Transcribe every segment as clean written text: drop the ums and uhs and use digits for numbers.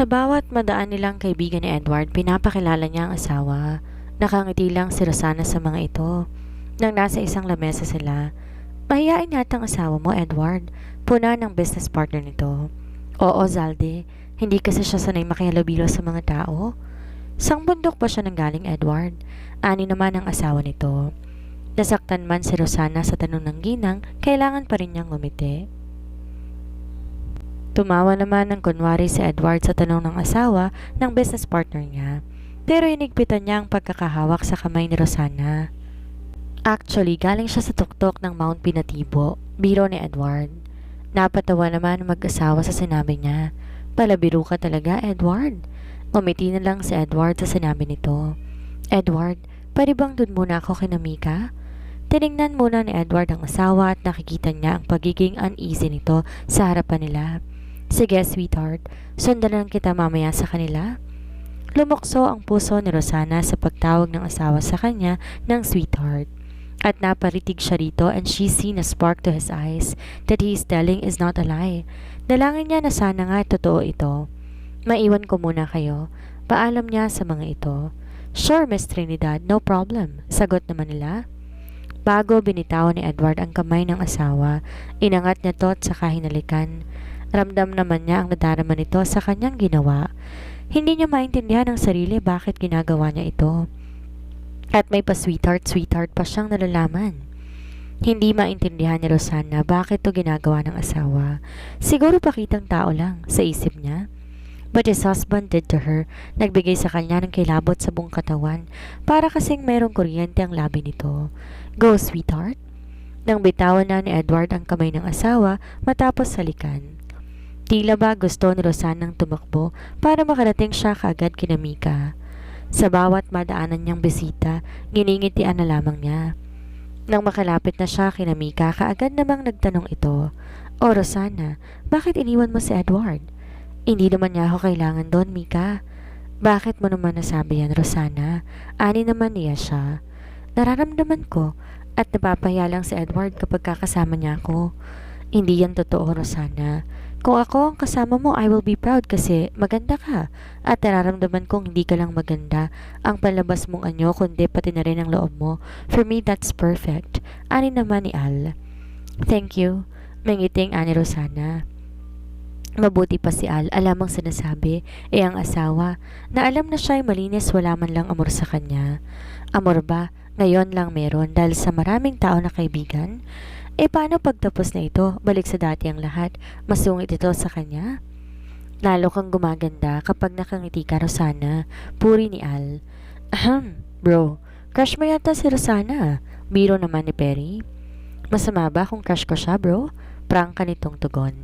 Sa bawat madaan nilang kaibigan ni Edward, pinapakilala niya ang asawa. Nakangiti lang si Rosana sa mga ito. Nang nasa isang lamesa sila, mahiyain yata ang asawa mo, Edward. Puna ng business partner nito. Oo, Zalde. Hindi kasi siya sanay makihalubilo sa mga tao. Sang bundok pa siya nanggaling, Edward? Ani naman ang asawa nito. Nasaktan man si Rosana sa tanong ng ginang, kailangan pa rin niyang ngumiti. Tumawa naman ng kunwari si Edward sa tanong ng asawa ng business partner niya. Pero inigpitan niya ang pagkakahawak sa kamay ni Rosana. Actually, galing siya sa tuktok ng Mount Pinatibo, biro ni Edward. Napatawa naman ang mag-asawa sa sinabi niya. Palabiro ka talaga, Edward. Ngumiti na lang si Edward sa sinabi nito. Edward, pwede bang dun muna ako kina Mika? Tiningnan muna ni Edward ang asawa at nakikita niya ang pagiging uneasy nito sa harapan nila. Sige, sweetheart, sundan lang kita mamaya sa kanila. Lumukso ang puso ni Rosana sa pagtawag ng asawa sa kanya ng sweetheart. At naparitig siya rito and she seen a spark to his eyes that he is telling is not a lie. Dalangin niya na sana nga totoo ito. Maiwan ko muna kayo. Paalam niya sa mga ito. Sure, Miss Trinidad, no problem. Sagot naman nila. Bago binitawan ni Edward ang kamay ng asawa, inangat niya to at saka hinalikan. Ramdam naman niya ang nadarama nito sa kanyang ginawa. Hindi niya maintindihan ang sarili bakit ginagawa niya ito. At may pa-sweetheart pa siyang nalalaman. Hindi maintindihan ni Rosana bakit to ginagawa ng asawa. Siguro pakitang tao lang sa isip niya. But his husband did to her. Nagbigay sa kanya ng kilabot sa buong katawan para kasing merong kuryente ang labi nito. Go, sweetheart. Nang bitawan na ni Edward ang kamay ng asawa matapos salikan. Tila ba gusto ni Rosanang tumakbo para makarating siya kaagad kina Mika. Sa bawat madaanan niyang bisita, giningitian na lamang niya. Nang makalapit na siya kina Mika, kaagad namang nagtanong ito, O Rosana, bakit iniwan mo si Edward? Hindi naman niya ako kailangan doon, Mika. Bakit mo naman nasabi yan, Rosana? Ani naman niya siya. Nararamdaman ko at napapahiya lang si Edward kapag kakasama niya ako. Hindi yan totoo, Rosana. Kung ako ang kasama mo, I will be proud kasi maganda ka. At nararamdaman kong hindi ka lang maganda ang palabas mong anyo kundi pati na rin ang loob mo. For me, that's perfect. Ani naman ni Al. Thank you. Mangiting ani Rosana. Mabuti pa si Al, alam ang sinasabi, ang asawa, na alam na siya ay malinis wala man lang amor sa kanya. Amor ba? Ngayon lang meron dahil sa maraming tao na kaibigan? Paano pagtapos na ito, balik sa dati ang lahat, masungit ito sa kanya? Lalo kang gumaganda kapag nakangiti ka, Rosana, puri ni Al. Ahem, bro, crush mo yata si Rosana, biro naman ni Perry. Masama ba kung crush ko siya, bro? Prangka nitong tugon.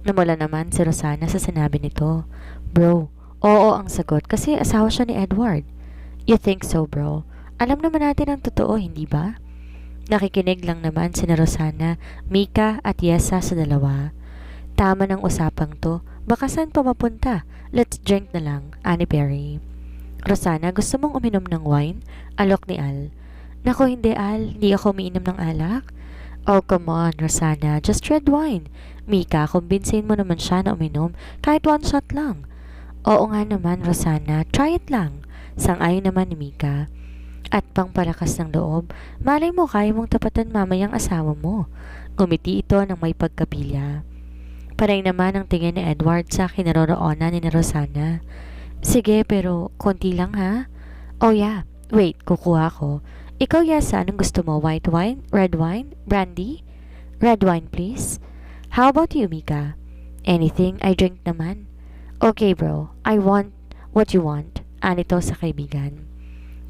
Namula naman si Rosana sa sinabi nito. Bro, oo ang sagot kasi asawa siya ni Edward. You think so, bro? Alam naman natin ang totoo, hindi ba? Nakikinig lang naman si Rosana, Mika at Yesa sa dalawa. Tama ng usapang to, baka saan pa mapunta? Let's drink na lang, ani Perry. Rosana, gusto mong uminom ng wine? Alok ni Al. Naku, hindi Al, hindi ako umiinom ng alak. Oh, come on, Rosana, just red wine. Mika, kumbinsin mo naman siya na uminom kahit one shot lang. Oo nga naman, Rosana, try it lang. Sang-ayon naman ni Mika. At pangpalakas ng loob, malay mo kaya mong tapatan mamayang asawa mo. Ngumiti ito ng may pagkapilya. Panay naman ang tingin ni Edward sa kinaroroonan ni Rosana. Sige, pero konti lang ha? Oh yeah, wait, kukuha ko. Ikaw Yasa, anong gusto mo? White wine? Red wine? Brandy? Red wine please. How about you, Mika? Anything, I drink naman. Okay bro, I want what you want. Anito sa kaibigan.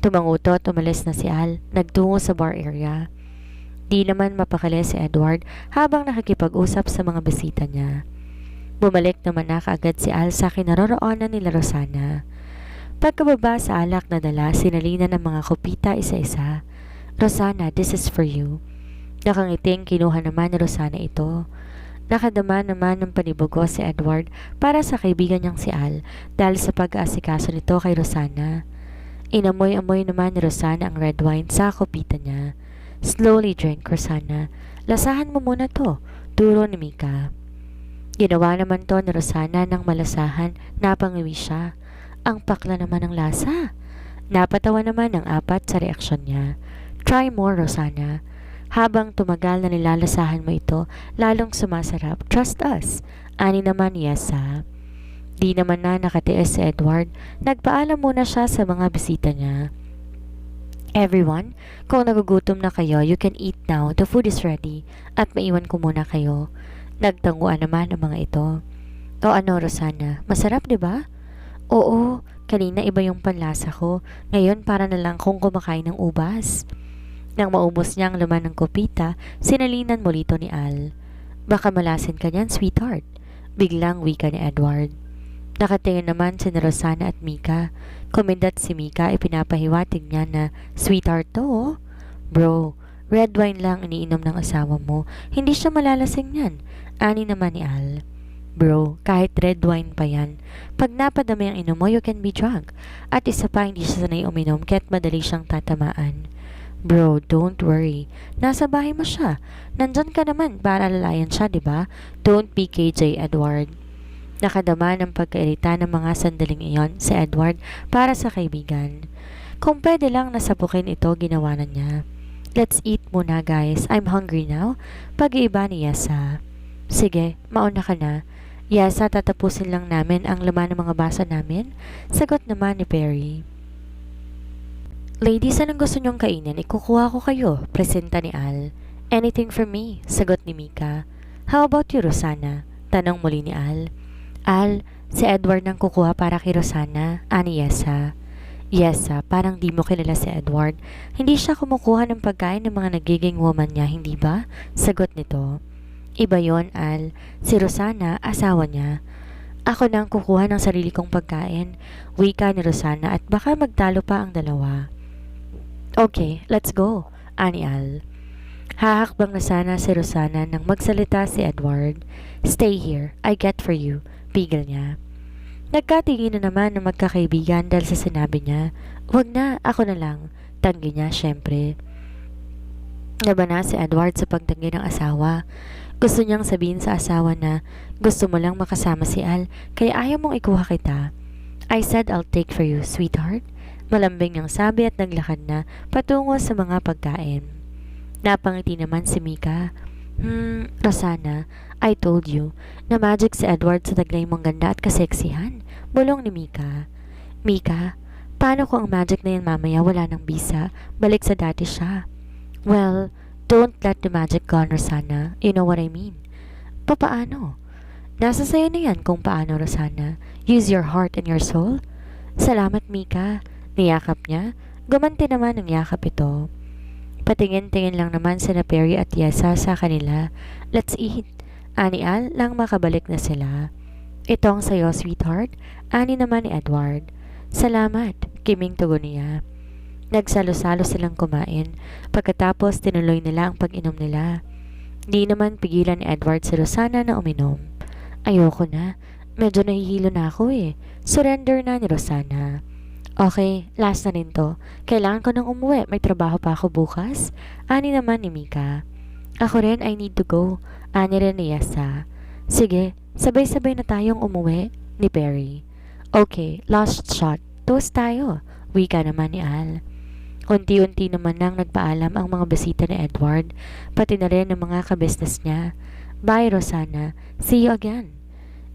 Tumanguto at umalis na si Al, nagtungo sa bar area. Di naman mapakali si Edward habang nakikipag-usap sa mga bisita niya. Bumalik naman na kaagad si Al sa kinaroroonan nila Rosana. Pagkababa sa alak na dala, sinalina ng mga kopita isa-isa. Rosana, this is for you. Nakangiting kinuha naman ni Rosana ito. Nakadama naman ng panibugo si Edward para sa kaibigan niyang si Al dahil sa pag-aasikaso nito kay Rosana. Inamoy-amoy naman ni Rosana ang red wine sa kopita niya. Slowly drink, Rosana. Lasahan mo muna to, turo ni Mika. Ginawa naman to ni Rosana ng malasahan, napangiwi siya. Ang pakla naman ng lasa. Napatawa naman ng apat sa reaksyon niya. Try more, Rosana. Habang tumagal na nilalasahan mo ito, lalong sumasarap. Trust us. Ani naman Yesa. Di naman na nakatiis si Edward. Nagpaalam muna siya sa mga bisita niya. Everyone, kung nagugutom na kayo, you can eat now. The food is ready. At maiwan ko muna kayo. Nagtanguan naman ang mga ito. O ano, Rosana? Masarap, di ba? Oo, kanina iba yung panlasa ko. Ngayon para na lang kung kumakain ng ubas. Nang maubos niya ang laman ng kopita, sinalinan muli ito ni Al. Baka malasin ka niyan, sweetheart. Biglang wika ni Edward. Nakatingin naman si Rosana at Mika. Kumindat si Mika, ipinapahiwatig niya na sweetheart to, oh. Bro, red wine lang iniinom ng asawa mo. Hindi siya malalasing yan. Ani naman ni Al. Bro, kahit red wine pa yan. Pag napadami ang inom mo, you can be drunk. At isa pa, hindi siya sanay uminom kaya't madali siyang tatamaan. Bro, don't worry. Nasa bahay mo siya. Nandyan ka naman para lalayan siya, di ba? Don't be KJ, Edward. Nakadama ng pagkairita ng mga sandaling iyon si Edward para sa kaibigan. Kung pwede lang nasapukin ito, ginawa na niya. Let's eat muna guys. I'm hungry now. Pag-iiba ni Yesa. Sige, mauna ka na. Yesa, tatapusin lang namin ang laman ng mga basa namin. Sagot naman ni Perry. Ladies, anong gusto niyong kainin? Ikukuha ko kayo. Presenta ni Al. Anything for me. Sagot ni Mika. How about you, Rosana? Tanong muli ni Al. Al, si Edward nang kukuha para kay Rosana. Ani Yesa. Yesa, parang di mo kilala si Edward. Hindi siya kumukuha ng pagkain ng mga nagiging woman niya, hindi ba? Sagot nito. Iba yon, Al. Si Rosana, asawa niya. Ako nang kukuha ng sarili kong pagkain. Wika ni Rosana at baka magtalo pa ang dalawa. Okay, let's go. Ani Al. Hahakbang na sana si Rosana nang magsalita si Edward. Stay here. I get for you. Pigil niya. Nagkatingin na naman ng magkakaibigan dahil sa sinabi niya. Wag na, ako na lang. Tanggi niya, syempre. Nabana si Edward sa pagtanggi ng asawa. Gusto niyang sabihin sa asawa na gusto mo lang makasama si Al kaya ayaw mong ikuha kita. I said I'll take for you, sweetheart. Malambing niyang sabi at naglakad na patungo sa mga pagkain. Napangiti naman si Mika. Rosana, I told you na magic si Edward sa taglay mong ganda at kaseksihan. Bulong ni Mika. Mika, paano kung ang magic na yan mamaya wala ng bisa? Balik sa dati siya. Well, don't let the magic gone, Rosana. You know what I mean. Papaano? Nasa sayo na yan kung paano, Rosana. Use your heart and your soul. Salamat, Mika. Niyakap niya. Gumanti naman ng yakap ito. Patingin-tingin lang naman sina Perry at Yesa sa kanila. Let's eat. Ani Al lang makabalik na sila. Ito ang sayo, sweetheart. Ani naman ni Edward. Salamat, kiming tugon niya. Nagsalo-salo silang kumain. Pagkatapos tinuloy nila ang pag-inom nila. Di naman pigilan ni Edward si Rosana na uminom. Ayoko na. Medyo nahihilo na ako eh. Surrender na ni Rosana. Okay, last na rin to. Kailangan ko nang umuwi. May trabaho pa ako bukas. Ani naman ni Mika. Ako rin, I need to go. Ani rin ni Yesa. Sige, sabay-sabay na tayong umuwi ni Perry. Okay, last shot. Toast tayo. Wika naman ni Al. Unti-unti naman nang nagpaalam ang mga bisita ni Edward, pati na rin ang mga kabisnes niya. Bye, Rosana. See you again.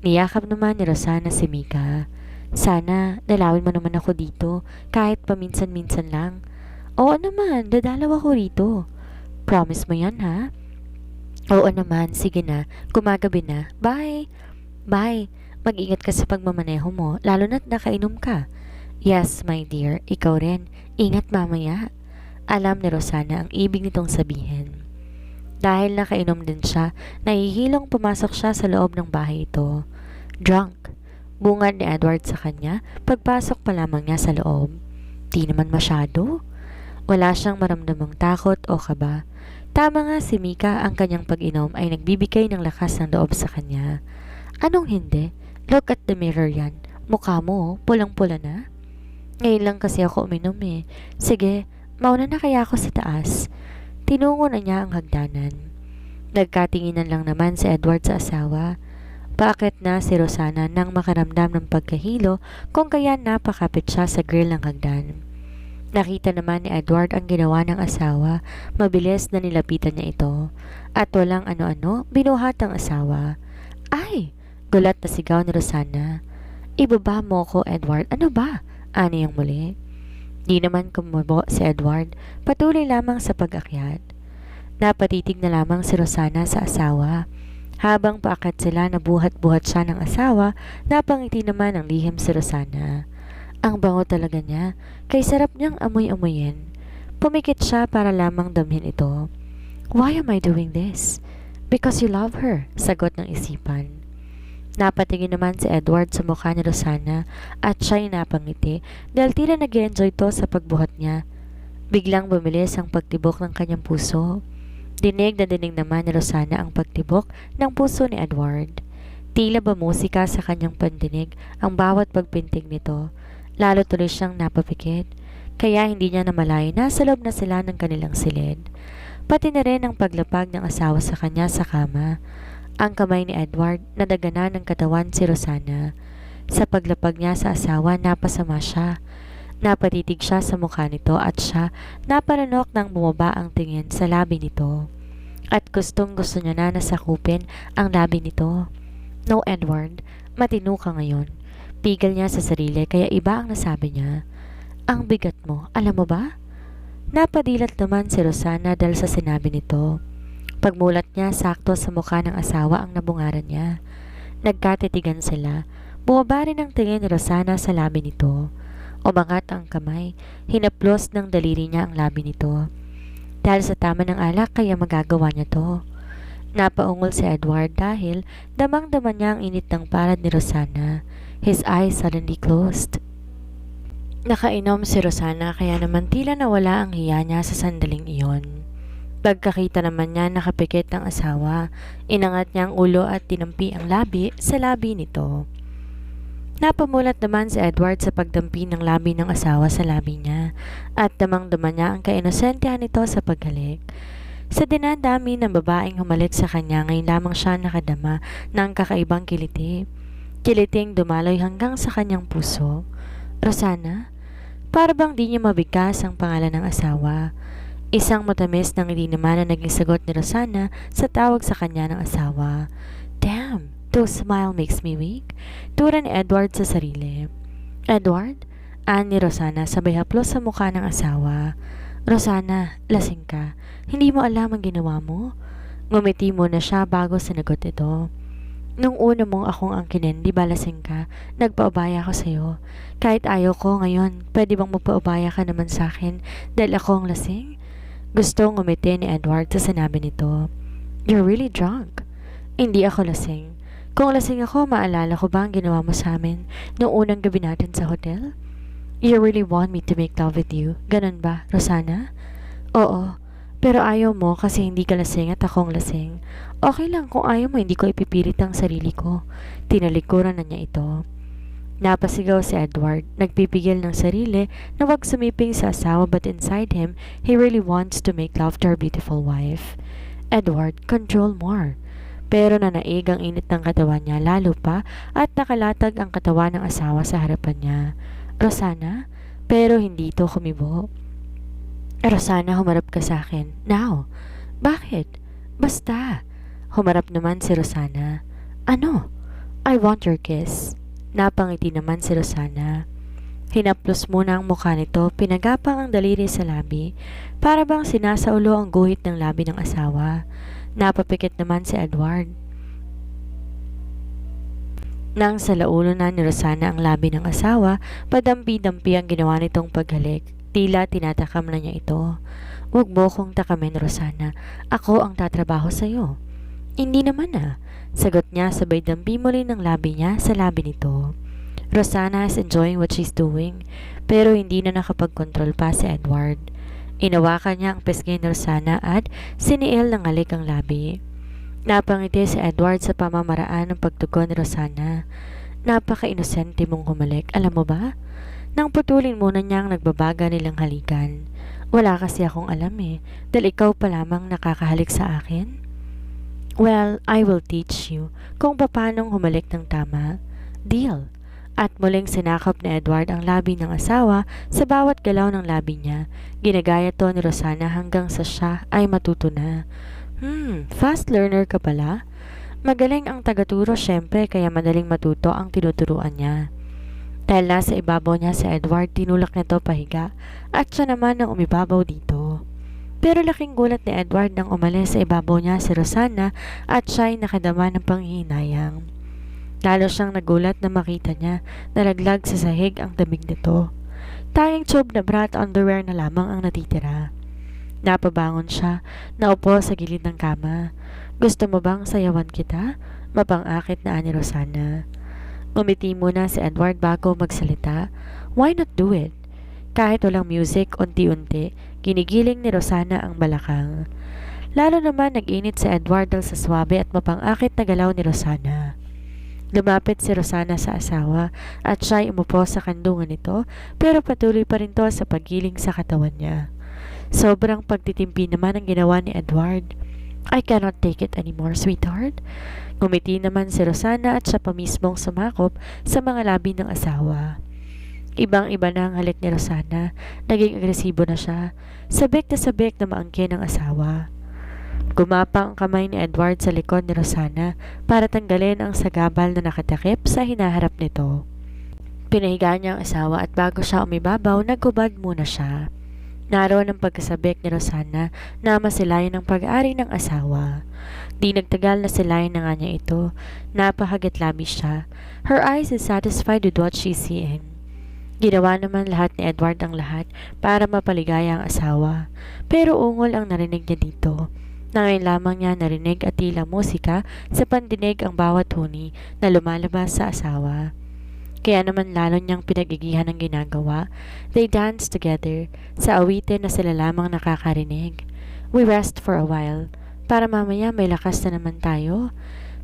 Niyakap naman ni Rosana si Mika. Sana, dalawin mo naman ako dito, kahit paminsan-minsan lang. Oo naman, dadalaw ako rito. Promise mo yan, ha? Oo naman, sige na, gumagabi na. Bye! Bye! Mag-ingat ka sa pagmamaneho mo, lalo na't nakainom ka. Yes, my dear, ikaw rin. Ingat mamaya. Alam ni Rosana ang ibig nitong sabihin. Dahil nakainom din siya, nahihilong pumasok siya sa loob ng bahay ito. Drunk. Bungad ni Edward sa kanya, pagpasok pa lamang niya sa loob. Di naman masyado. Wala siyang maramdamang takot o kaba. Tama nga si Mika, ang kanyang pag-inom ay nagbibigay ng lakas ng loob sa kanya. Anong hindi? Look at the mirror yan. Mukha mo, pulang-pula na. Ngayon lang kasi ako uminom eh. Sige, mauna na kaya ako sa taas. Tinungo na niya ang hagdanan. Nagkatinginan lang naman si Edward sa asawa. Paakit na si Rosana nang makaramdam ng pagkahilo kung kaya napakapit siya sa grill ng hagdan. Nakita naman ni Edward ang ginawa ng asawa, mabilis na nilapitan niya ito. At walang ano-ano, binuhat ang asawa. Ay! Gulat na sigaw ni Rosana. Ibaba mo ko, Edward. Ano ba? Ani yung muli. Di naman kumubo si Edward, patuloy lamang sa pag-akyat. Napatitig na lamang si Rosana sa asawa. Habang paakyat sila, nabuhat-buhat siya ng asawa, napangiti naman ang lihim si Rosana. Ang bango talaga niya, kay sarap niyang amoy-amoyin. Pumikit siya para lamang damhin ito. Why am I doing this? Because you love her, sagot ng isipan. Napatingin naman si Edward sa mukha ni Rosana at siya'y napangiti dahil tila nag-enjoy to sa pagbuhat niya. Biglang bumilis ang pagtibok ng kanyang puso. Dinig na dinig naman ni Rosana ang pagtibok ng puso ni Edward. Tila ba musika sa kanyang pandinig ang bawat pagpintig nito. Lalo tuloy siyang napapikit. Kaya hindi niya namalayan na sa loob na sila ng kanilang silid. Pati na rin ang paglapag ng asawa sa kanya sa kama. Ang kamay ni Edward nadaganan ng katawan si Rosana. Sa paglapag niya sa asawa, napasama siya. Napatitig siya sa mukha nito at siya naparanok nang bumaba ang tingin sa labi nito. At gustong gusto niya na nasakupin ang labi nito. No, Edward, matino ka ngayon. Pigil niya sa sarili kaya iba ang nasabi niya. Ang bigat mo, alam mo ba? Napadilat naman si Rosana dahil sa sinabi nito. Pagmulat niya, sakto sa mukha ng asawa ang nabungaran niya. Nagkatitigan sila. Bumaba rin ang tingin ni Rosana sa labi nito. Umangat ang kamay. Hinaplos ng daliri niya ang labi nito. Dahil sa tama ng alak kaya magagawa niya to. Napaungol si Edward dahil damang-dama niya ang init ng palad ni Rosana. His eyes suddenly closed. Nakainom si Rosana kaya naman tila nawala ang hiya niya sa sandaling iyon. Pagkakita naman niya nakapikit ng asawa, inangat niya ang ulo at tinampi ang labi sa labi nito. Napamulat naman si Edward sa pagdampi ng labi ng asawa sa labi niya at damang-dama niya ang kainosentehan nito sa paghalik. Sa dinadami ng babaeng humalik sa kanya, ngayon lamang siya nakadama ng kakaibang kiliti. Kiliting dumaloy hanggang sa kanyang puso. Rosana? Para bang di niya mabigkas ang pangalan ng asawa. Isang matamis ng hindi naman na naging sagot ni Rosana sa tawag sa kanya ng asawa. Damn, to smile makes me weak. Tura ni Edward sa sarili. Edward? Ani Rosana sabay haplos sa mukha ng asawa. Rosana, lasing ka. Hindi mo alam ang ginawa mo? Ngumiti muna siya bago sinagot ito. Nung una mong akong angkinin, di ba lasing ka? Nagpaubaya ako sa'yo. Kahit ayaw ko ngayon, pwede bang magpaubaya ka naman sa akin dahil ako ang lasing? Gusto ngumiti ni Edward sa sinabi nito. You're really drunk. Hindi ako lasing. Kung lasing ako, maalala ko ba ang ginawa mo sa amin noong unang gabi natin sa hotel? You really want me to make love with you? Ganun ba, Rosana? Oo. Pero ayaw mo kasi hindi ka lasing at akong lasing. Okay lang kung ayaw mo, hindi ko ipipilit ang sarili ko. Tinalikuran na niya ito. Napasigaw si Edward, nagpipigil ng sarili na wag sumiping sa asawa but inside him, he really wants to make love to her beautiful wife. Edward, control more. Pero nanaig ang init ng katawan niya lalo pa at nakalatag ang katawan ng asawa sa harapan niya. Rosana? Pero hindi ito kumibo. Rosana, humarap ka sa akin. Now. Bakit? Basta. Humarap naman si Rosana. Ano? I want your kiss. Napangiti naman si Rosana. Hinaplos muna ang mukha nito, pinagapang ang daliri sa labi, para bang sinasaulo ang guhit ng labi ng asawa. Napapikit naman si Edward. Nang sa laulo na ni Rosana ang labi ng asawa, padampi-dampi ang ginawa nitong paghalik. Tila tinatakam na niya ito. Huwag mo kong takamin, Rosana. Ako ang tatrabaho sa'yo. Hindi naman sagot niya sabay dampi muli ng labi niya sa labi nito. Rosana is enjoying what she's doing, pero hindi na nakapag-control pa si Edward. Inawakan niya ang pisngi ni Rosana at siniil ng halik ang labi. Napangiti si Edward sa pamamaraan ng pagtugon ni Rosana. Napaka-inosente mong humalik, alam mo ba? Nang putulin muna niya ang nagbabaga nilang halikan. Wala kasi akong alam dahil ikaw pa lamang nakakahalik sa akin. Well, I will teach you kung paanong humalik ng tama. Deal. At muling sinakop ni Edward ang labi ng asawa sa bawat galaw ng labi niya. Ginagaya to ni Rosana hanggang sa siya ay matuto na. Fast learner ka pala? Magaling ang tagaturo syempre kaya madaling matuto ang tinuturuan niya. Dahil nasa ibabaw niya si Edward, tinulak nito pahiga at siya naman ang umibabaw dito. Pero laking gulat ni Edward nang umalis sa ibabaw niya si Rosana at siya ay nakadama ng panghihinayang. Lalo siyang nagulat na makita niya na laglag sa sahig ang damig nito. Tayong tube na bra at underwear na lamang ang natitira. Napabangon siya, naupo sa gilid ng kama. Gusto mo bang sayawan kita? Mapang-akit na ani Rosana. Ngumiti muna si Edward bago magsalita. Why not do it? Kahit walang music, unti-unti, ginigiling ni Rosana ang balakang. Lalo naman nag-init si Edward dahil sa swabe at mapang-akit na galaw ni Rosana. Lumapit si Rosana sa asawa at siya'y umupo sa kandungan nito pero patuloy pa rin to sa paggiling sa katawan niya. Sobrang pagtitimpi naman ang ginawa ni Edward. I cannot take it anymore, sweetheart. Ngumiti naman si Rosana at siya pa mismong sumakop sa mga labi ng asawa. Ibang-iba na ang halik ni Rosana. Naging agresibo na siya. Sabik na maangkin ng asawa. Gumapa ang kamay ni Edward sa likod ni Rosana para tanggalin ang sagabal na nakatakip sa hinaharap nito. Pinahiga niya ang asawa at bago siya umibabaw, naghubad muna siya. Naroon ang pagkasabik ni Rosana na masilayan ang pag-aari ng asawa. Di nagtagal na silayan na nga niya ito. Napakagatlabi siya. Her eyes is satisfied with what she's seeing. Ginawa naman lahat ni Edward ang lahat para mapaligaya ang asawa. Pero ungol ang narinig niya dito. Ngayon lamang niya narinig at tila musika sa pandinig ang bawat huni na lumalabas sa asawa. Kaya naman lalo niyang pinagigihan ang ginagawa. They dance together sa awitin na sila lamang nakakarinig. We rest for a while para mamaya may lakas na naman tayo.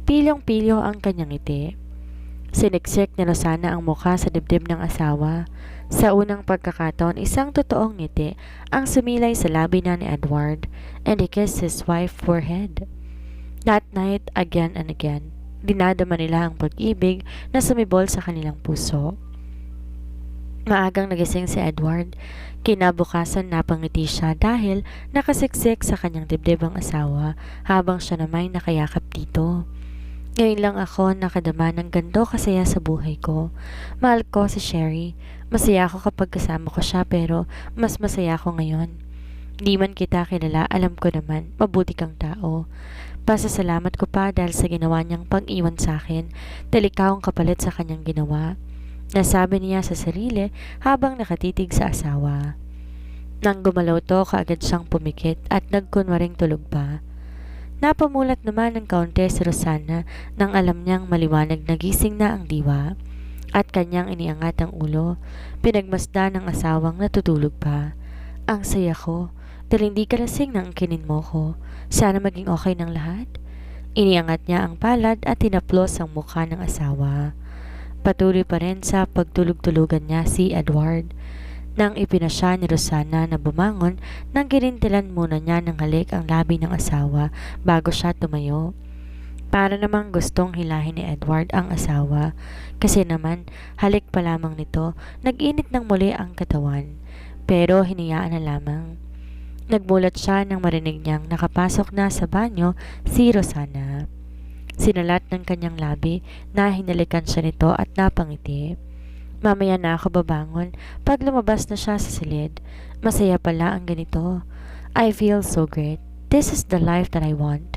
Pilyong-pilyo ang kanyang ngiti. Siniksik ni Rosana ang mukha sa dibdib ng asawa. Sa unang pagkakataon, isang totoong ngiti ang sumilay sa labi na ni Edward and he kissed his wife's forehead. That night, again and again, dinadama nila ang pag-ibig na sumibol sa kanilang puso. Maagang nagising si Edward. Kinabukasan napangiti siya dahil nakasiksik sa kanyang dibdib ang asawa habang siya namay nakayakap dito. Ngayon lang ako nakadama ng ganito kasaya sa buhay ko. Mahal ko si Sherry. Masaya ako kapag kasama ko siya pero mas masaya ako ngayon. Di man kita kilala, alam ko naman, mabuti kang tao. Pasasalamat ko pa dahil sa ginawa niyang pag-iwan sa akin dahil ikaw ang kapalit sa kanyang ginawa. Nasabi niya sa sarili habang nakatitig sa asawa. Nang gumalaw to, kaagad siyang pumikit at nagkunwaring tulog pa. Napamulat naman ng kaunti si Rosana nang alam niyang maliwanag na gising na ang diwa at kanyang iniangat ang ulo. Pinagmasdan ng asawang natutulog pa. Ang saya ko dahil hindi ka lasing nang angkinin mo ko. Sana maging okay ng lahat. Iniangat niya ang palad at tinaplos ang mukha ng asawa. Patuloy pa rin sa pagtulog-tulugan niya si Edward. Nang ipinasya ni Rosana na bumangon, nang ginintilan muna niya ng halik ang labi ng asawa bago siya tumayo. Para namang gustong hilahin ni Edward ang asawa kasi naman halik pa lamang nito, nag-init ng muli ang katawan. Pero hinayaan na lamang. Nagmulat siya nang marinig niyang nakapasok na sa banyo si Rosana. Sinalat ng kanyang labi na hinalikan siya nito at napangiti. Mamaya na ako babangon pag lumabas na siya sa silid. Masaya pala ang ganito. I feel so great. This is the life that I want.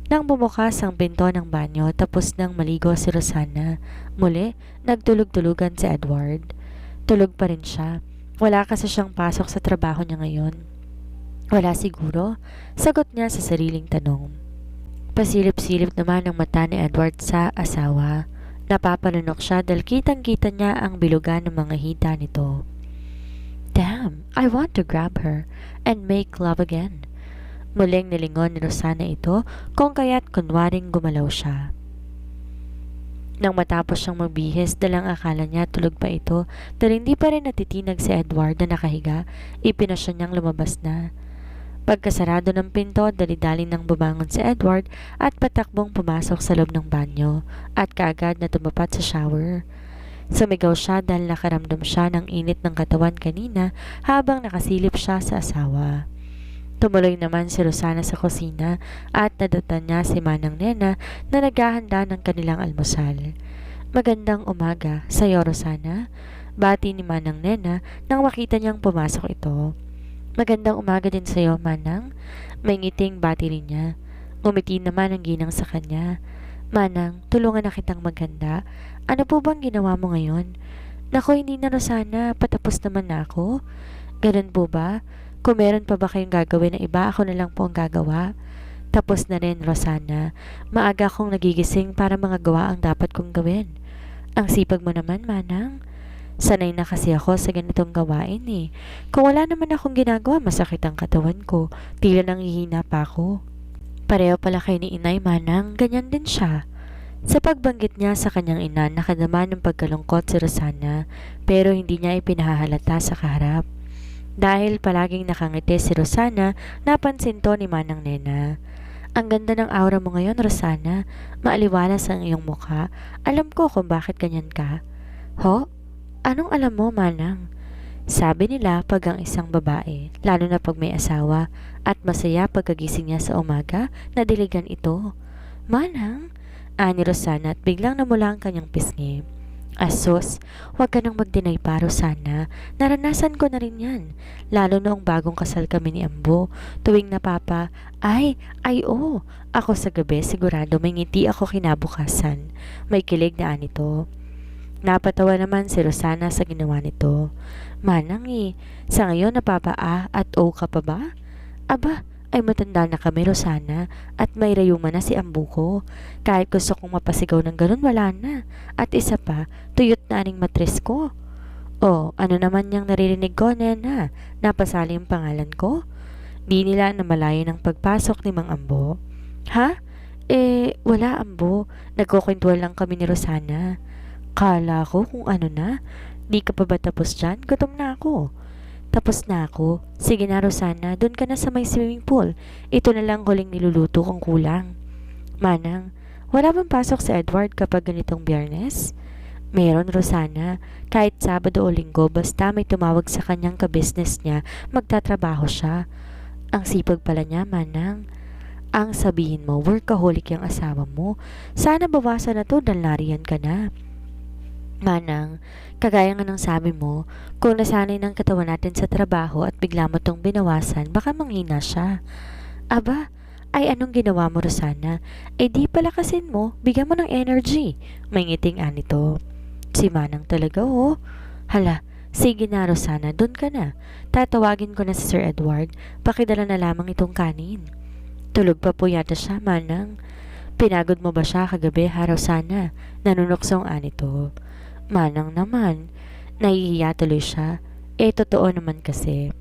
Nang bumukas ang pinto ng banyo tapos nang maligo si Rosana, muli nagtulog-tulugan si Edward. Tulog pa rin siya. Wala kasi siyang pasok sa trabaho niya ngayon. Wala siguro, sagot niya sa sariling tanong. Pasilip-silip naman ang mata ni Edward sa asawa. Napapanunok siya dahil kitang-kita niya ang bilugan ng mga hita nito. Damn, I want to grab her and make love again. Muling nilingon ni Rosana ito kung kaya't kunwaring gumalaw siya. Nang matapos siyang magbihis, dalang akala niya tulog pa ito dahil hindi pa rin natitinag si Edward na nakahiga, ipinasya niyang lumabas na. Pagkasarado ng pinto, dali-dali nang bumangon si Edward at patakbong pumasok sa loob ng banyo at kaagad na tumapat sa shower. Sumigaw siya dahil nakaramdam siya ng init ng katawan kanina habang nakasilip siya sa asawa. Tumuloy naman si Rosana sa kusina at nadatan niya si Manang Nena na naghahanda ng kanilang almusal. Magandang umaga sa'yo, Rosana. Bati ni Manang Nena nang makita niyang pumasok ito. Magandang umaga din sa'yo, Manang. May ngiting bati rin niya. Ngumiti naman ang ginang sa kanya. Manang, tulungan na kitang maghanda. Ano po bang ginawa mo ngayon? Naku, hindi na, Rosana. Patapos naman na ako. Ganun po ba? Kung meron pa ba kayong gagawin na iba, ako na lang po ang gagawa. Tapos na rin, Rosana. Maaga akong nagigising para mga gawa ang dapat kong gawin. Ang sipag mo naman, Manang. Sanay na kasi ako sa ganitong gawain eh. Kung wala naman akong ginagawa, masakit ang katawan ko. Tila nanghihina pa ako. Pareho pala kayo ni Inay, Manang. Ganyan din siya. Sa pagbanggit niya sa kanyang ina, nakadama ng pagkalungkot si Rosana, pero hindi niya ipinahahalata sa kaharap. Dahil palaging nakangiti si Rosana, napansin to ni Manang Nena. Ang ganda ng aura mo ngayon, Rosana. Maaliwalas ang iyong mukha. Alam ko kung bakit ganyan ka. Ho? Anong alam mo, Manang? Sabi nila pag ang isang babae, lalo na pag may asawa, at masaya pagkagising niya sa umaga, nadiligan ito. Manang? Ani Rosana at biglang namula ang kanyang pisngi. Asos, huwag ka nang mag-deny pa, Rosana. Naranasan ko na rin yan. Lalo noong bagong kasal kami ni Ambo. Tuwing napapa, oo. Ako sa gabi, sigurado may ngiti ako kinabukasan. May kilig na anito. Napatawa naman si Rosana sa ginawa nito. Manang sa ngayon at o ka pa ba? Aba, ay matanda na kami, Rosana, at may rayuman na si Ambu ko. Kahit gusto kong mapasigaw ng ganun, wala na. At isa pa, tuyot na aning matres ko. Oh, ano naman niyang naririnig ko, Nena? Napasali ang pangalan ko? Di nila namalayo ng pagpasok ni Mang Ambo. Ha? Wala, Ambo. Nagkukwentuhan lang kami ni Rosana. Kala ko kung ano na. Di ka pa ba tapos dyan? Gutom na ako. Tapos na ako. Sige na, Rosana, doon ka na sa may swimming pool. Ito na lang huling niluluto kung kulang. Manang, wala bang pasok sa Edward kapag ganitong Biyernes? Meron, Rosana. Kahit Sabado o Linggo, basta may tumawag sa kanyang kabisnes niya, magtatrabaho siya. Ang sipag pala niya, Manang. Ang sabihin mo, workaholic yung asawa mo. Sana bawasan na to dahil nariyan ka na. Manang, kagaya nga ng sabi mo, kung nasanay ng katawan natin sa trabaho at bigla mo tong binawasan, baka manghina siya. Aba, ay anong ginawa mo, Rosana? Di palakasin mo, bigyan mo ng energy. May ngiting anito. Si Manang talaga, oh. Hala, sige na, Rosana, doon ka na. Tatawagin ko na si Sir Edward, pakidala na lamang itong kanin. Tulog pa po yata siya, Manang. Pinagod mo ba siya kagabi, ha, Rosana? Nanunuksong anito. Manang naman, nahihiya tuloy siya. Totoo naman kasi.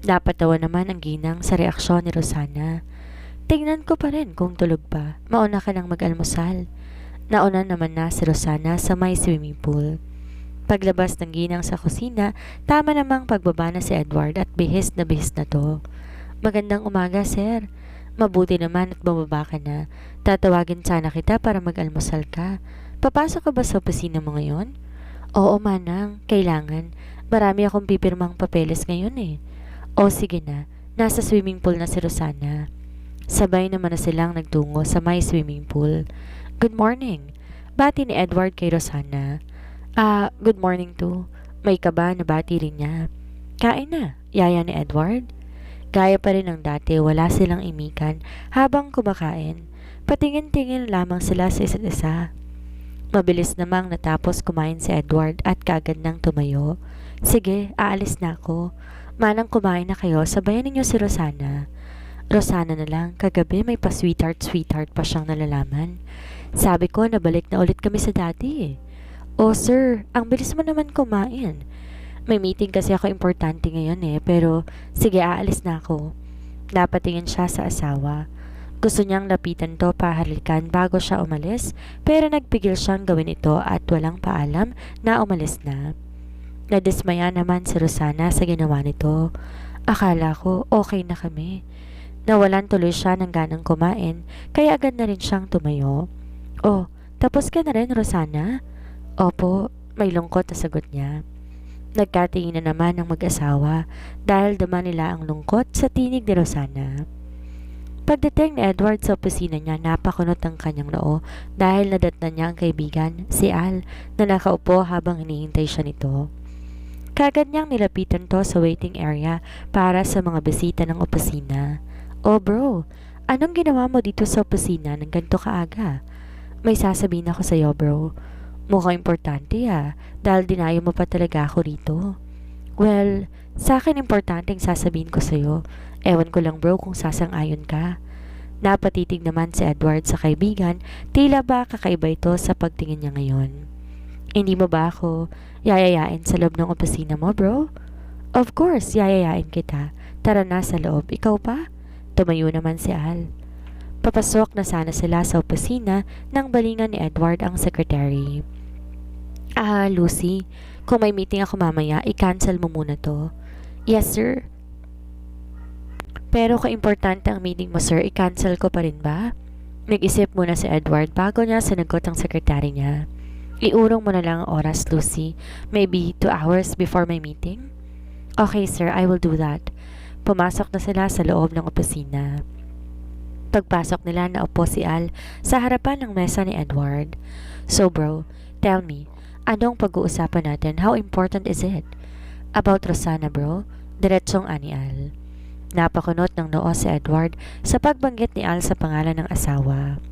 Napatawa naman ang ginang sa reaksyon ni Rosana. Tingnan ko pa rin kung tulog pa. Mauna ka nang mag-almusal. Nauna naman na si Rosana sa may swimming pool. Paglabas ng ginang sa kusina, tama namang pagbaba na si Edward at bihis na to. Magandang umaga, sir. Mabuti naman at bumaba ka na. Tatawagin sana kita para mag-almusal ka. Papasok ka ba sa opisina mo ngayon? Oo, Manang. Kailangan. Marami akong pipirmang papeles ngayon eh. O sige na. Nasa swimming pool na si Rosana. Sabay naman na silang nagtungo sa may swimming pool. Good morning. Bati ni Edward kay Rosana. Good morning too. May kaba na bati rin niya. Kain na, yaya ni Edward. Gaya pa rin ng dati, wala silang imikan habang kumakain. Patingin-tingin lamang sila sa isa't isa. Mabilis namang natapos kumain si Edward at kaagad nang tumayo. Sige, aalis na ako. Manang kumain na kayo, sabayan ninyo si Rosana. Rosana na lang, kagabi may pa-sweetheart pa siyang nalalaman. Sabi ko, nabalik na ulit kami sa dati eh. Oh sir, ang bilis mo naman kumain. May meeting kasi ako importante ngayon eh, pero sige, aalis na ako. Napatingin siya sa asawa. Gusto niyang lapitan to pahalikan bago siya umalis, pero nagpigil siyang gawin ito at walang paalam na umalis na. Nadismaya naman si Rosana sa ginawa nito. Akala ko okay na kami. Nawalan tuloy siya ng ganang kumain, kaya agad na rin siyang tumayo. Oh, tapos ka na rin, Rosana? Opo, may lungkot na sagot niya. Nagkatingin na naman ang mag-asawa dahil dama nila ang lungkot sa tinig ni Rosana. Pagdating ni Edward sa opisina niya, napakunot ang kanyang noo dahil nadatnan niya ang kaibigan, si Al, na nakaupo habang hinihintay siya nito. Kagad niyang nilapitan to sa waiting area para sa mga bisita ng opisina. Oh bro, anong ginawa mo dito sa opisina ng ganito kaaga? May sasabihin ako sa'yo bro. Mukhang importante dahil dinayo mo pa talaga ako rito. Well, sa akin importanteng sasabihin ko sa'yo. Ewan ko lang bro kung sasang-ayon ka. Napatitig naman si Edward sa kaibigan, tila ba kakaiba ito sa pagtingin niya ngayon. Hindi mo ba ako yayayain sa loob ng opisina mo bro? Of course, yayayain kita. Tara na sa loob, ikaw pa? Tumayo naman si Al. Papasok na sana sila sa opisina nang balingan ni Edward ang secretary. Lucy, kung may meeting ako mamaya, i-cancel mo muna to. Yes, sir. Pero kung importante ang meeting mo, sir, i-cancel ko pa rin ba? Nag-isip muna si Edward bago niya sinagot ang sekretary niya. Iurong mo na lang ang oras, Lucy. Maybe 2 hours before my meeting? Okay, sir, I will do that. Pumasok na sila sa loob ng opisina. Pagpasok nila, naupo si Al sa harapan ng mesa ni Edward. So bro, tell me, anong pag-uusapan natin? How important is it? About Rosana bro? Diretsong ani Al. Napakunot ng noo si Edward sa pagbanggit ni Al sa pangalan ng asawa.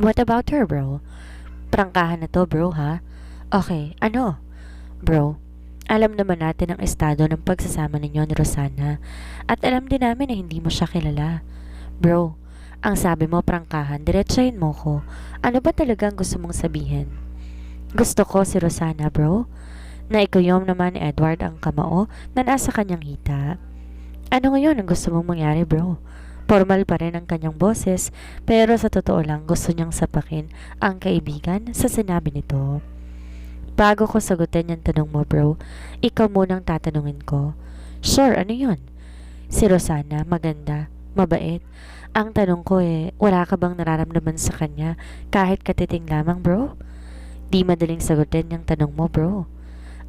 What about her bro? Prangkahan na to bro ha? Okay, ano? Bro, alam naman natin ang estado ng pagsasama ninyo ni Rosana at alam din namin na hindi mo siya kilala. Bro, ang sabi mo prangkahan, diretsahin mo ko. Ano ba talagang gusto mong sabihin? Gusto ko si Rosana bro. Naikuyom naman ni Edward ang kamao na nasa kanyang hita. Ano ngayon ang gusto mong mangyari bro? Formal pa rin ang kanyang boses pero sa totoo lang gusto niyang sapakin ang kaibigan sa sinabi nito. Bago ko sagutin yung tanong mo bro, ikaw munang tatanungin ko. Sure, ano yun? Si Rosana, maganda, mabait. Ang tanong ko wala ka bang nararamdaman sa kanya kahit katiting lamang bro? Di madaling sagutin yung tanong mo bro.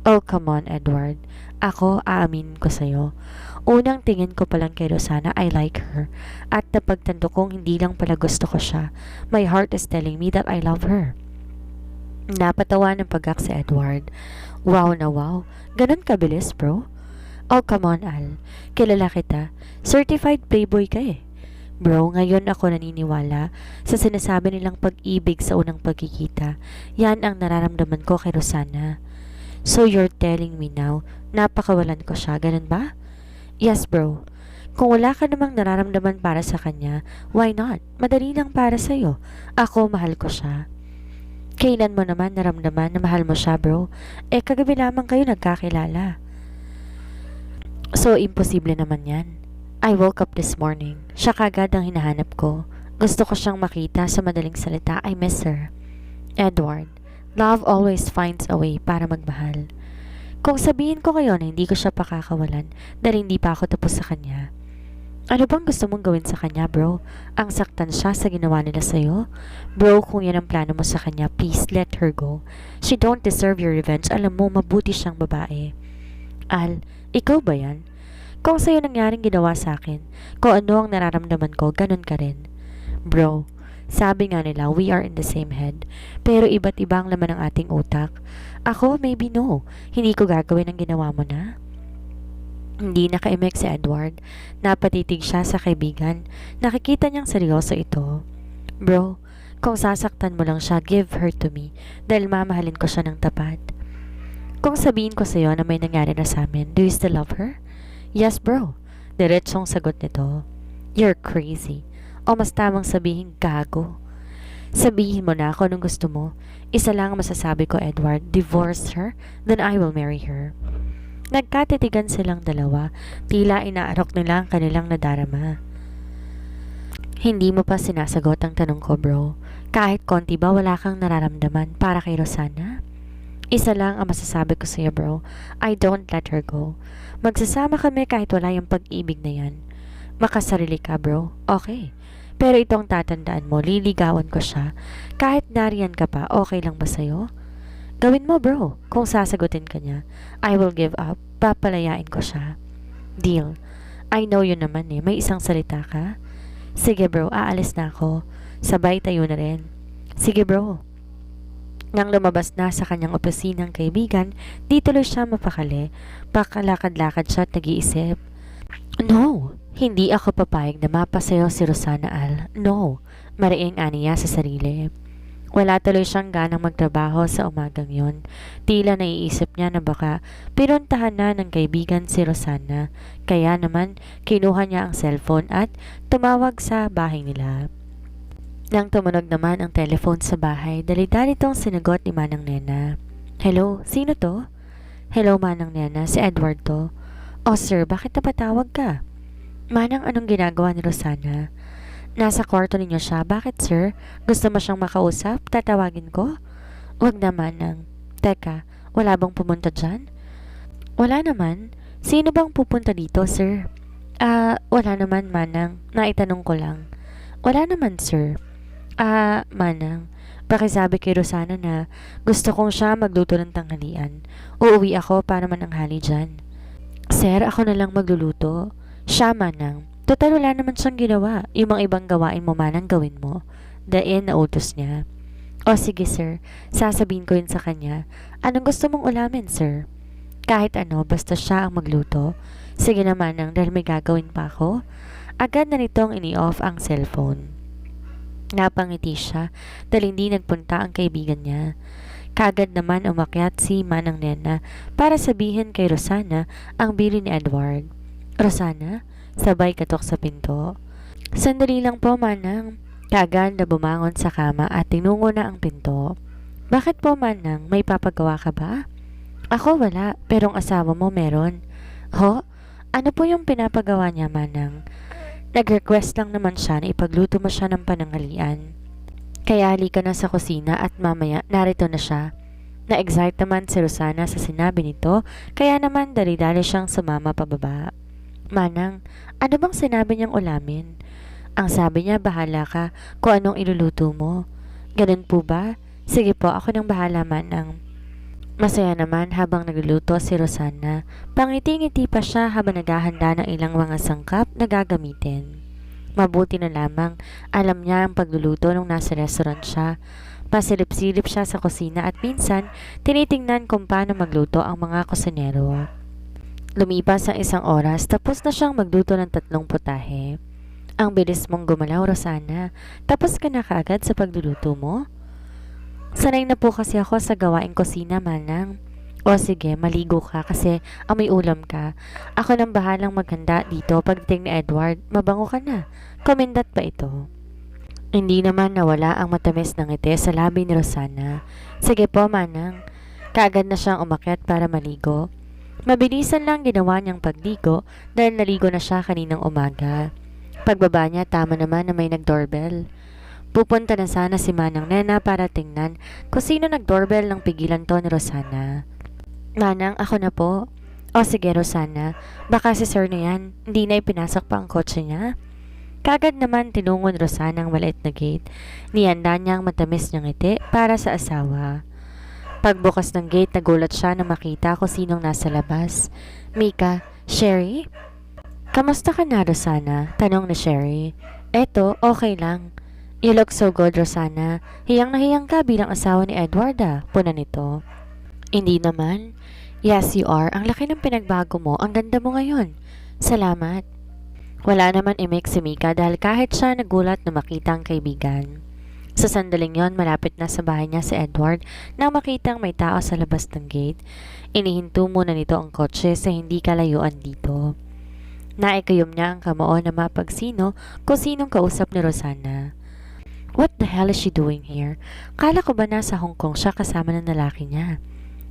Oh come on Edward, ako aaminin ko sa'yo. Unang tingin ko palang kay Rosana, I like her. At napagtanto kong hindi lang pala gusto ko siya. My heart is telling me that I love her. Napatawa ng pagak si Edward. Wow na wow. Ganon kabilis bro? Oh come on Al. Kilala kita. Certified playboy ka Bro, ngayon ako naniniwala sa sinasabi nilang pag-ibig sa unang pagkikita. Yan ang nararamdaman ko kay Rosana. So you're telling me now, napakawalan ko siya, ganun ba? Yes bro. Kung wala ka namang nararamdaman para sa kanya, why not? Madali lang para sa'yo. Ako, mahal ko siya. Kailan mo naman naramdaman na mahal mo siya bro? Kagabi lamang kayo nagkakilala. So, imposible naman yan. I woke up this morning. Siya kagad ang hinahanap ko. Gusto ko siyang makita sa madaling salita. I miss her. Edward, love always finds a way para magmahal. Kung sabihin ko kayo na hindi ko siya pakakawalan dahil hindi pa ako tapos sa kanya, ano bang gusto mong gawin sa kanya bro? Ang saktan siya sa ginawa nila sa'yo? Bro, kung yan ang plano mo sa kanya, please let her go. She don't deserve your revenge. Alam mo, mabuti siyang babae. Al, ikaw ba yan? Kung sa'yo nangyaring ginawa sa akin, kung ano ang nararamdaman ko, ganun ka rin. Bro, sabi nga nila, we are in the same head. Pero iba't iba ang laman ng ating utak. Ako, maybe no. Hindi ko gagawin ang ginawa mo na. Hindi nakaimek si Edward. Napatitig siya sa kaibigan. Nakikita niyang seryoso ito. Bro, kung sasaktan mo lang siya, give her to me. Dahil mamahalin ko siya ng tapat. Kung sabihin ko sa'yo na may nangyari na sa amin, do you still love her? Yes bro. Diretsong sagot nito. You're crazy. O mas tamang sabihin gago. Sabihin mo na kung anong gusto mo. Isa lang ang masasabi ko Edward, divorce her, then I will marry her. Nagkatitigan silang dalawa, tila inaarok nila ang kanilang nadarama. Hindi mo pa sinasagot ang tanong ko bro. Kahit konti ba wala kang nararamdaman para kay Rosana? Isa lang ang masasabi ko sa'yo, bro. I don't let her go. Magsasama kami kahit wala yung pag-ibig na yan. Makasarili ka, bro. Okay. Pero itong tatandaan mo, liligawan ko siya. Kahit nariyan ka pa, okay lang ba sa'yo? Gawin mo, bro. Kung sasagutin ka niya, I will give up. Papalayain ko siya. Deal. I know yun naman eh. May isang salita ka? Sige, bro. Aalis na ako. Sabay tayo na rin. Sige, bro. Nang lumabas na sa kanyang opisinang kaibigan, di tuloy siya mapakali. Pakalakad-lakad siya at nag-iisip. No! Hindi ako papayag na mapasayo si Rosana Al. No! Mariing aniya sa sarili. Wala tuloy siyang ganang magtrabaho sa umagang yun. Tila naiisip niya na baka pinuntahan na ng kaibigan si Rosana. Kaya naman, kinuha niya ang cellphone at tumawag sa bahay nila. Nang tumunog naman ang telephone sa bahay, dali-dali itong sinagot ni Manang Nena. Hello, sino to? Hello, Manang Nena, si Edward to. Oh sir, bakit napatawag ka? Manang, anong ginagawa ni Rosana? Nasa kwarto ninyo siya. Bakit, sir? Gusto mo siyang makausap? Tatawagin ko? Wag na, Manang. Teka, wala bang pumunta dyan? Wala naman. Sino bang pupunta dito, sir? Wala naman, Manang. Naitanong ko lang. Wala naman, sir. Manang. Pakisabi kay Rosana na gusto kong siya magluto ng tanghalian. Uuwi ako para mananghali dyan. Sir, ako na lang magluluto. Siya, Manang. Total wala naman siyang ginawa. Yung mga ibang gawain mo, Manang, gawin mo. Dain na utos niya. O sige, sir. Sasabihin ko yun sa kanya. Anong gusto mong ulamin, sir? Kahit ano, basta siya ang magluto. Sige na, Manang, dahil may gagawin pa ako. Agad na nitong ini-off ang cellphone. Napangiti siya dahil hindi nagpunta ang kaibigan niya. Kagad naman umakyat si Manang Nena para sabihin kay Rosana ang bili ni Edward. Rosana? Sabay katok sa pinto. Sandali lang po, Manang. Kagad na bumangon sa kama at tinungo na ang pinto. Bakit po, Manang? May papagawa ka ba? Ako wala, pero ang asawa mo meron. Ho? Ano po yung pinapagawa niya, Manang? Nag-request lang naman siya na ipagluto mo siya ng pananghalian. Kaya halika na sa kusina at mamaya narito na siya. Na-excite naman si Rosana sa sinabi nito, kaya naman dali-dali siyang sumama pababa. Manang, ano bang sinabi niyang ulamin? Ang sabi niya, bahala ka kung anong iluluto mo. Ganun po ba? Sige po, ako nang bahala, Manang. Masaya naman habang nagluluto si Rosana. Pangiti-ngiti pa siya habang naghahanda ng ilang mga sangkap na gagamitin. Mabuti na lamang, alam niya ang pagluluto nung nasa restaurant siya. Pasilip-silip siya sa kusina at minsan, tinitingnan kung paano magluto ang mga kusinero. Lumipas ang isang oras, tapos na siyang magluto ng 3 putahe. Ang bilis mong gumalaw, Rosana. Tapos ka na kaagad sa pagluluto mo? Sanay na po kasi ako sa gawaing kusina, Manang. O sige, maligo ka kasi amoy ulam ka. Ako nang bahalang maghanda dito pagdating ni Edward. Mabango ka na. Komendat pa ito. Hindi naman nawala ang matamis ng ngiti sa labi ni Rosana. Sige po, Manang. Kaagad na siyang umakyat para maligo. Mabilisan lang ginawa niyang pagligo dahil naligo na siya kaninang umaga. Pagbaba niya, tama naman na may nag-doorbell. Pupunta na sana si Manang Nena para tingnan kung sino nag-doorbell ng pigilan to ni Rosana. Manang, ako na po. O sige, Rosana, baka si sir na yan, hindi na ipinasok pa ang kotse niya. Kagad naman tinungon Rosana ang maliit na gate. Nihanda niya ang matamis niyang ngiti para sa asawa. Pagbukas ng gate, nagulat siya na makita kung sinong nasa labas. Mika, Sherry? Kamusta ka na, Rosana? Tanong ni Sherry. Eto, okay lang. You look so good, Rosana. Hiyang na hiyang ka bilang asawa ni Edward, puna nito. Hindi naman. Yes, you are. Ang laki ng pinagbago mo. Ang ganda mo ngayon. Salamat. Wala naman imik si Mika dahil kahit siya nagulat na makita ang kaibigan. Sa sandaling yon, malapit na sa bahay niya si Edward nang makitang may tao sa labas ng gate. Inihinto muna nito ang kotse sa hindi kalayuan dito. Naikayom niya ang kamao na mapagsino kung sinong kausap ni Rosana. What the hell is she doing here? Kala ko ba nasa Hong Kong siya kasama ng lalaki niya?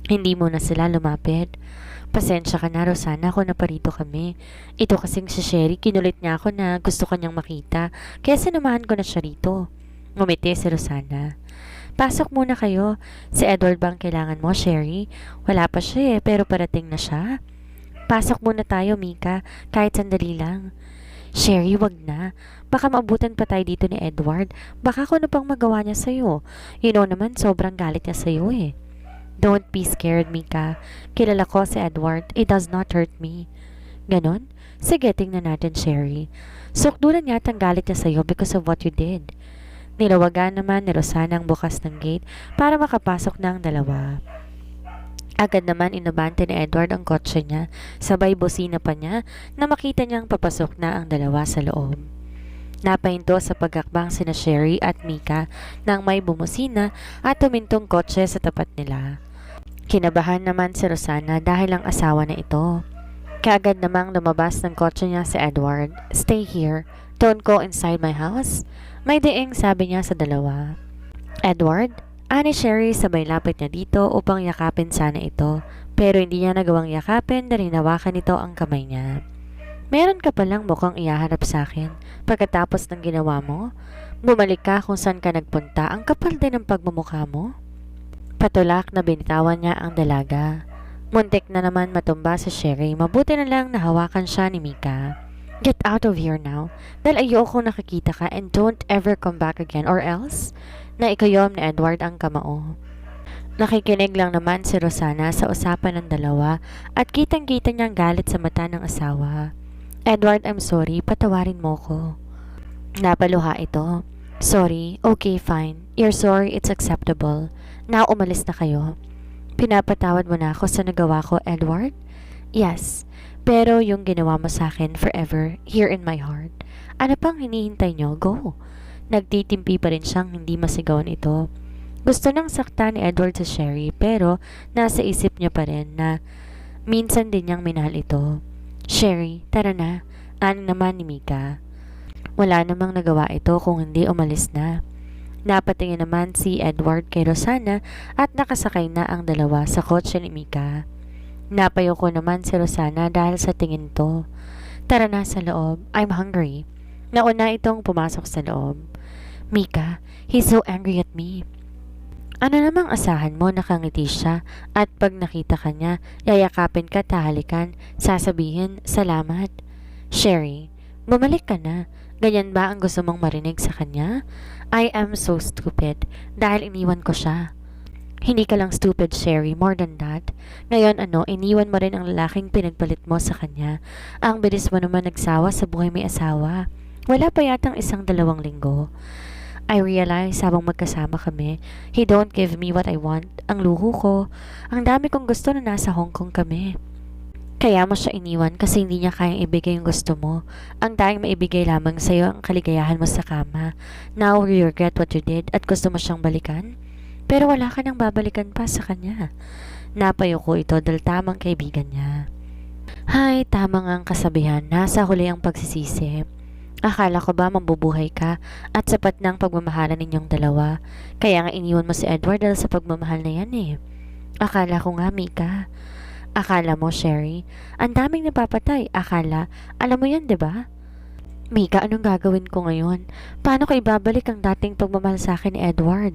Hindi mo na sila lumapit. Pasensya ka na, Rosana, kung naparito kami. Ito kasing si Sherry, kinulit niya ako na gusto kanyang makita, kaya sinamahan ko na siya rito. Ngumiti si Rosana. Pasok muna kayo. Si Edward bang kailangan mo, Sherry? Wala pa siya pero parating na siya. Pasok muna tayo, Mika, kahit sandali lang. Sherry, wag na. Baka maabutan pa tayo dito ni Edward. Baka kung ano pang magawa niya sa'yo. You know naman, sobrang galit niya sa'yo eh. Don't be scared, Mika. Kilala ko si Edward. It does not hurt me. Ganon? Sige, tingnan natin, Sherry. Sukdulan yata ang galit niya sa'yo because of what you did. Nilawagan naman ni Rosana ang bukas ng gate para makapasok na ang dalawa. Agad naman inabante ni Edward ang kotse niya, sabay bosina pa niya na makita niyang papasok na ang dalawa sa loob. Napahinto sa pagkakbang sina Sherry at Mika nang may bumusina at tumintong kotse sa tapat nila. Kinabahan naman si Rosana dahil ang asawa na ito. Kaagad namang lumabas ng kotse niya si Edward. Stay here. Don't go inside my house. May diing sabi niya sa dalawa. Edward? Ani Sherry sabay lapit niya dito upang yakapin sana ito, pero hindi niya nagawang yakapin dahil hinawakan nito ang kamay niya. Meron ka palang mukhang iyaharap sa akin pagkatapos ng ginawa mo? Bumalik ka kung saan ka nagpunta, ang kapal din ng pagmumukha mo. Patulak na binitawan niya ang dalaga. Muntik na naman matumba si Sherry, mabuti na lang nahawakan siya ni Mika. Get out of here now, dahil ayoko nakikita ka and don't ever come back again or else? Na ikayom ni Edward ang kamao. Nakikinig lang naman si Rosana sa usapan ng dalawa at kitang-kita niyang galit sa mata ng asawa. Edward, I'm sorry, patawarin mo ko. Napaluha ito. Sorry, okay fine. You're sorry, it's acceptable. Now umalis na kayo. Pinapatawad mo na ako sa nagawa ko, Edward? Yes, pero yung ginawa mo sa akin forever, here in my heart. Ano pang hinihintay niyo? Go! Nagtitimpi pa rin siyang hindi masigawan ito. Gusto nang saktan ni Edward sa Sherry pero nasa isip niya pa rin na minsan din niyang minahal ito. Sherry, tara na. Ano naman ni Mika? Wala namang nagawa ito kung hindi umalis na. Napatingin naman si Edward kay Rosana at nakasakay na ang dalawa sa kotse ni Mika. Napayoko naman si Rosana dahil sa tingin to. Tara na sa loob. I'm hungry. Nauna itong pumasok sa loob. Mika, he's so angry at me. Ano namang asahan mo, nakangiti siya at pag nakita ka niya, yayakapin ka, tahalikan, sasabihin, salamat. Sherry, bumalik ka na. Ganyan ba ang gusto mong marinig sa kanya? I am so stupid dahil iniwan ko siya. Hindi ka lang stupid, Sherry, more than that. Ngayon iniwan mo rin ang lalaking pinagpalit mo sa kanya. Ang bilis mo naman nagsawa sa buhay may asawa. Wala pa yatang 1-2 linggo. I realize habang magkasama kami, he don't give me what I want. Ang luho ko. Ang dami kong gusto na nasa Hong Kong kami. Kaya mo siya iniwan kasi hindi niya kayang ibigay yung gusto mo. Ang tayong maibigay lamang sa'yo ang kaligayahan mo sa kama. Now you regret what you did at gusto mo siyang balikan? Pero wala ka nang babalikan pa sa kanya. Napayo ko ito dahil tamang kaibigan niya. Hay, tama nga ang kasabihan. Nasa huli ang pagsisisi. Akala ko ba mabubuhay ka at sapat na ang pagmamahalan ninyong dalawa. Kaya nga iniwan mo si Edward dahil sa pagmamahal na yan eh. Akala ko nga, Mika. Akala mo, Sherry. Ang daming napapatay. Akala. Alam mo yan, 'di ba? Mika, anong gagawin ko ngayon? Paano ko ibabalik ang dating pagmamahal sa akin ni Edward?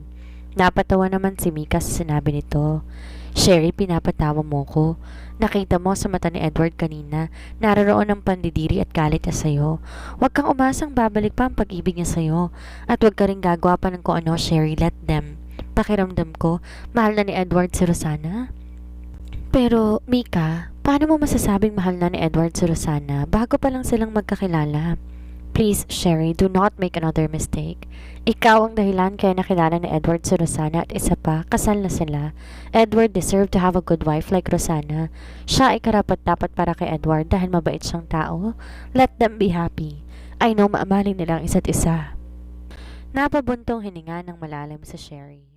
Napatawa naman si Mika sa sinabi nito. Sherry, pinapatawa mo ko. Nakita mo sa mata ni Edward kanina, naroon ang pandidiri at galit niya sa'yo. Huwag kang umasang babalik pa ang pag-ibig niya sa'yo. At huwag ka rin gagawa pa ng kung ano, Sherry, let them. Pakiramdam ko, mahal na ni Edward si Rosana. Pero, Mika, paano mo masasabing mahal na ni Edward si Rosana bago pa lang silang magkakilala? Please, Sherry, do not make another mistake. Ikaw ang dahilan kaya nakilala ni Edward si Rosana at isa pa, kasal na sila. Edward deserved to have a good wife like Rosana. Siya ay karapat-dapat para kay Edward dahil mabait siyang tao. Let them be happy. I know maamaling nila ang isa't isa. Napabuntong hininga ng malalim sa Sherry.